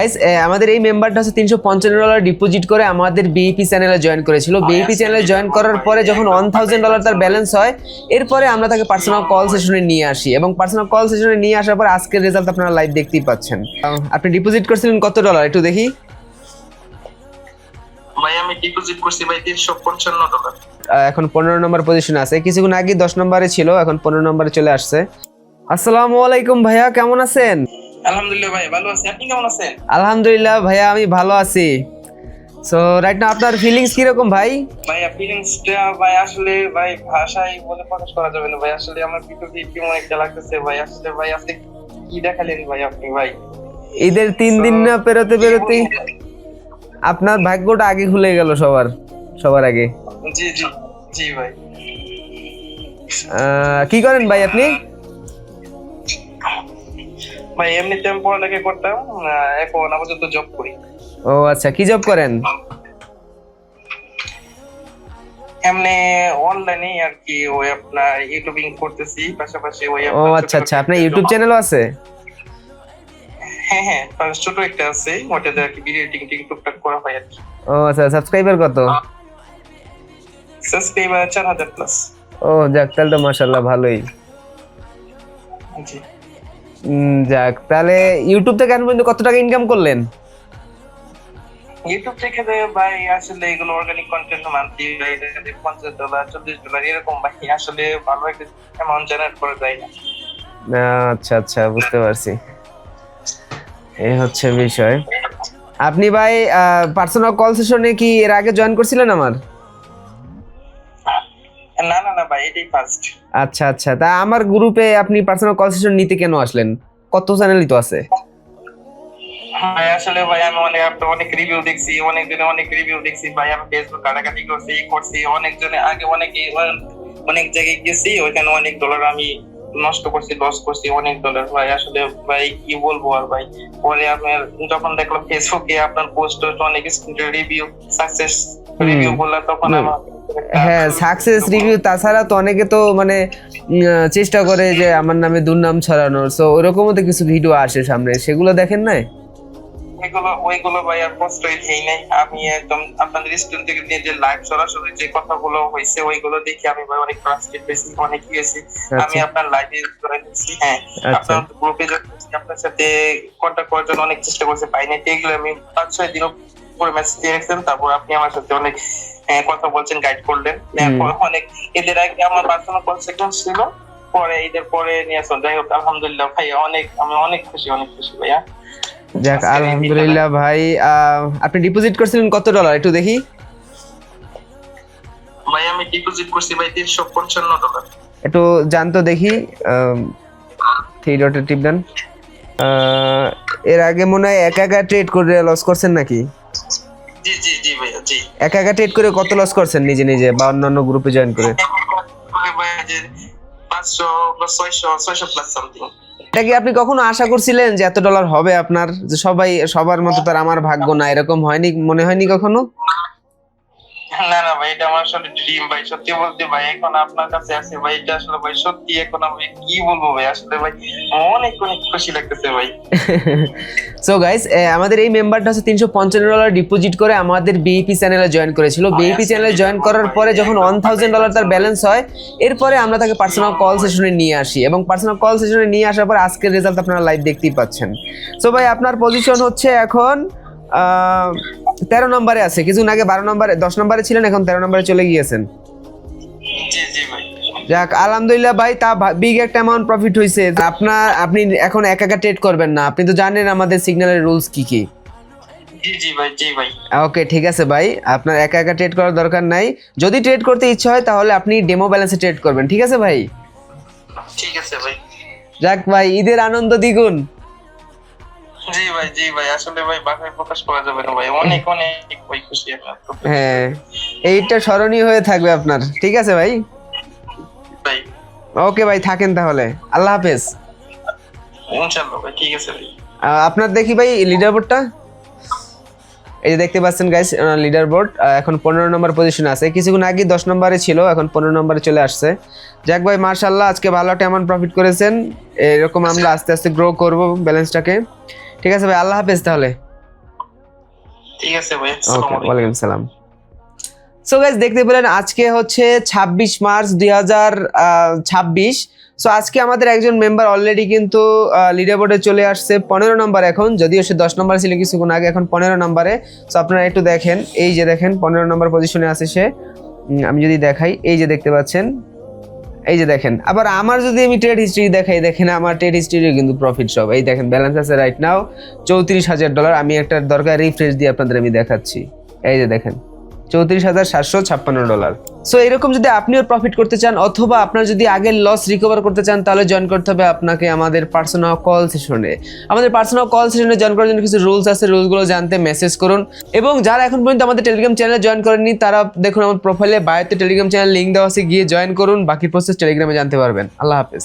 Guys আমাদের এই মেম্বারটা হচ্ছে $355 ডিপোজিট করে আমাদের বিইপি চ্যানেলে জয়েন করেছিল। বিইপি চ্যানেলে জয়েন করার পরে যখন $1000 তার ব্যালেন্স হয়, এরপরে আমরা তাকে পার্সোনাল কল সেশনে নিয়ে আসি এবং পার্সোনাল কল সেশনে নিয়ে আসার পর আজকের রেজাল্ট আপনারা লাইভ দেখতেই পাচ্ছেন। আপনি ডিপোজিট করেছিলেন কত ডলার একটু দেখি। ভাই আমি ডিপোজিট করছি ভাই $355। এখন 15 নম্বর পজিশনে আছে, কিছুক্ষণ আগে 10 নম্বরে ছিল, এখন 15 নম্বরে চলে আসছে। আসসালামু আলাইকুম ভাইয়া, কেমন আছেন? আলহামদুলিল্লাহ ভাই ভালো আছি, আপনি কেমন আছেন? আলহামদুলিল্লাহ ভাইয়া, আমি ভালো আছি। সো রাইট নাও আপনার ফিলিংস কি রকম ভাই? ভাই ফিলিংসটা ভাই আসলে ভাই ভাষায় বলে প্রকাশ করা যাবে না ভাই। আসলে আমার ভিতরে কেমন একটা লাগতেছে ভাই। আসলে ভাই আজকে কি দেখালেন ভাই আপনি ভাই? ঈদের 3 দিন না পেরোতে পেরোতেই আপনার ভাগ্যটা আগে খুলে গেল সবার আগে। জি জি জি ভাই। কি করেন ভাই আপনি? ভাই এমনিতে আমি পড়ালেখা করতাম, এখন আপাতত জব করি। ও আচ্ছা, কি জব করেন? এমনি অনলাইনে আর কি, ওই আপনার ইউটিউবিং করতেছি, পাশাপাশি ওই ও আচ্ছা আচ্ছা, আপনার ইউটিউব চ্যানেলও আছে? হ্যাঁ হ্যাঁ, ছোট একটা আছে, ওটাতে আর কি ভিডিও এডিটিং টুকটাক করা হয় আর কি। ও আচ্ছা, সাবস্ক্রাইবার কত? Subscriber 4000 plus. ও যাক, তাহলে তো মাশাআল্লাহ ভালোই। জি যাক, তাহলে ইউটিউব থেকে এখন পর্যন্ত কত টাকা ইনকাম করলেন? ইউটিউব থেকে ভাই আসলে এগুলো অর্গানিক কন্টেন্ট মান্থলি ভাই $50 $40 এরকম ভাই, আসলে ভালো একটা অ্যামাউন্ট জেনারেট করা যায় না। আচ্ছা আচ্ছা, বুঝতে পারছি, এই হচ্ছে বিষয়। আপনি ভাই পার্সোনাল কল সেশনে কি এর আগে জয়েন করছিলেন আমার? না না না ভাই, এটাই ফার্স্ট। আচ্ছা আচ্ছা, তা আমার গ্রুপে আপনি পার্সোনাল কল সেশন নিতে কেন আসলেন? কত চ্যানেলই তো আছে। ভাই আসলে ভাই আমি অনেক রিভিউ দেখছি, অনেক জনে অনেক রিভিউ দেখছি ভাই। আমি ফেসবুক কাটাকাটি করছি অনেকজনে আগে অনেক জায়গায় গেছি, ওইখানে অনেক ডলার আমি নষ্ট করছি, লস করছি অনেক ডলার ভাই। আসলে ভাই কি বলবো আর ভাই। পরে আপনার যখন দেখলাম ফেসবুকে আপনার পোস্ট অনেক রিভিউ সাকসেস রিভিউ বললা, তখন আমার হ্যাঁ, সাকসেস রিভিউ, তাছাড়া তো অনেকে তো মানে চেষ্টা করে যে আমার নামে দুর্নাম ছড়ানোর, সো ওরকমও তো কিছু ভিডিও আসে সামনে, সেগুলো দেখেন না? ওইগুলো ভাই আর কষ্টই দেই নাই। আমি একদম আপনাদের স্টুডেন্ট থেকে নিয়ে যে লাইভ সরাসরি যে কথাগুলো হয়েছে ওইগুলো দেখে আমি ভাই অনেক ফ্রাস্ট্রেট হয়েছি, অনেক গেছি। আমি আপনার লাইভে জয়েন করছি, হ্যাঁ আপনার গ্রুপে আপনার সাথে কন্ট্যাক্ট করার জন্য অনেক চেষ্টা করছি, পাইনি। এগুলো আমি 5-6 দিন পরে মেসেজ দিয়ে রাখছিলাম, তারপর আপনি আমার সাথে অনেক কথা বলছেন, গাইড করলেন অনেক। এদের আগে আমার পার্সোনাল কল সেকশন ছিল, পরে এদের পরে নিয়ে আসলাম। যাই হোক আলহামদুলিল্লাহ ভাই, আমি অনেক খুশি ভাইয়া। যাক আলহামদুলিল্লাহ ভাই। আপনি ডিপোজিট করছিলেন কত ডলার একটু দেখি। ভাই আমি ডিপোজিট করছি ভাই $355। একটু জানতো দেখি, 3 ডটে টিপ দেন। এর আগে মনে হয় একা ট্রেড করে লস করছেন নাকি? জি জি জি ভাইয়া, জি। একা ট্রেড করে কত লস করছেন নিজে বা অন্যান্য গ্রুপে জয়েন করে? 500 বা 600 প্লাস সামথিং। এটা কি আপনি কখনো আশা করছিলেন যে এত ডলার হবে আপনার? যে সবার মতো তার আমার ভাগ্য না, এরকম হয়নি, মনে হয়নি কখনো? না না ভাই, এটা আমার আসলে ড্রিম ভাই। সত্যি বলতে ভাই, এখন আপনার কাছে আছে ভাই, এটা আসলে ভাই সত্যি এখন আমি কি বলবো ভাই। আসলে ভাই অনেক খুশি লাগতেছে ভাই। সো গাইস, আমাদের এই মেম্বারটা হচ্ছে $355 ডিপোজিট করে আমাদের বিইপি চ্যানেলে জয়েন করেছিল। বিইপি চ্যানেলে জয়েন করার পরে যখন $1000 তার ব্যালেন্স হয়, এরপরে আমরা তাকে পার্সোনাল কল সেশনে নিয়ে আসি এবং পার্সোনাল কল সেশনে নিয়ে আসার পর আজকের রেজাল্ট আপনারা লাইভ দেখতেই পাচ্ছেন। সো ভাই আপনার পজিশন হচ্ছে এখন 13 নম্বরে আছে। কিছুদিন আগে 10 নম্বরে ছিলেন, এখন 13 নম্বরে চলে গিয়েছেন। জি জি ভাই। যাক আলহামদুলিল্লাহ ভাই, তা বিগ একটা অ্যামাউন্ট প্রফিট হয়েছে। আপনি এখন একা ট্রেড করবেন না, আপনি তো জানেন আমাদের সিগন্যালের রুলস কি। জি জি ভাই, জি ভাই। ওকে ঠিক আছে ভাই, আপনার একা ট্রেড করার দরকার নাই। যদি ট্রেড করতে ইচ্ছা হয় তাহলে আপনি ডেমো ব্যালেন্সে ট্রেড করবেন, ঠিক আছে ভাই? ঠিক আছে ভাই। যাক ভাই, ঈদের আনন্দ দ্বিগুণ। জি ভাই জি ভাই, আসলে ভাই বাসায় প্রকাশ করা যাবে না ভাই, অনেক ভাই খুশি আপনার। হ্যাঁ, এইটা স্মরণীয় হয়ে থাকবে আপনার, ঠিক আছে ভাই? ভাই ওকে ভাই, থাকেন তাহলে, আল্লাহ হাফেজ। ইনশাআল্লাহ ভাই, ঠিক আছে ভাই। আপনার দেখি ভাই লিডার বোর্ডটা, এই যে দেখতে পাচ্ছেন গাইস, লিডার বোর্ড এখন 15 নম্বর পজিশনে আছে, কিছুক্ষণ আগে 10 নম্বরে ছিল, এখন 15 নম্বরে চলে আসছে। যাক ভাই মাশাআল্লাহ, আজকে ভালো একটা অ্যামাউন্ট প্রফিট করেছেন। এরকম আমরা আস্তে আস্তে গ্রো করব ব্যালেন্সটাকে, ঠিক আছে ভাই? আল্লাহ হাফেজ তাহলে। ঠিক আছে ভাই, ওকে, আসসালামু আলাইকুম। ওয়ালাইকুম সালাম। সো গাইস দেখতে পেলেন আজকে হচ্ছে 26 মার্চ 2026। সো আজকে আমাদের একজন মেম্বার অলরেডি কিন্তু লিডার বোর্ডে চলে আসছে 15 নম্বর এখন, যদিও সে 10 নম্বর ছিল কিছুক্ষণ আগে, এখন 15 নম্বরে। সো আপনারা একটু দেখেন, এই যে দেখেন 15 নম্বর পজিশনে আছে সে। আমি যদি দেখাই, এই যে দেখতে পাচ্ছেন, এই যে দেখেন। আবার আমার যদি আমি ট্রেড হিস্ট্রি দেখাই, দেখেন আমার ট্রেড হিস্ট্রিও কিন্তু প্রফিট সব। এই দেখেন ব্যালেন্স আছে রাইট নাও $34,000। আমি একটা দরকার রিফ্রেশ দিয়ে আপনাদের আমি দেখাচ্ছি। এই যে দেখেন $34,756। সো এরকম যদি আপনিও প্রফিট করতে চান অথবা আপনার যদি আগের লস রিকভার করতে চান, তাহলে জয়েন করতে হবে আপনাকে আমাদের পার্সোনাল কল সেশনে। আমাদের পার্সোনাল কল সেশনে জয়েন করার জন্য কিছু রুলস আছে, রুলসগুলো জানতে মেসেজ করুন। এবং যারা এখন পর্যন্ত আমাদের টেলিগ্রাম চ্যানেলে জয়েন করেননি, তারা দেখুন আমার প্রোফাইলে বায়োতে টেলিগ্রাম চ্যানেল লিঙ্ক দেওয়া আছে, গিয়ে জয়েন করুন। বাকি প্রসেস টেলিগ্রামে জানতে পারবেন। আল্লাহ হাফেজ।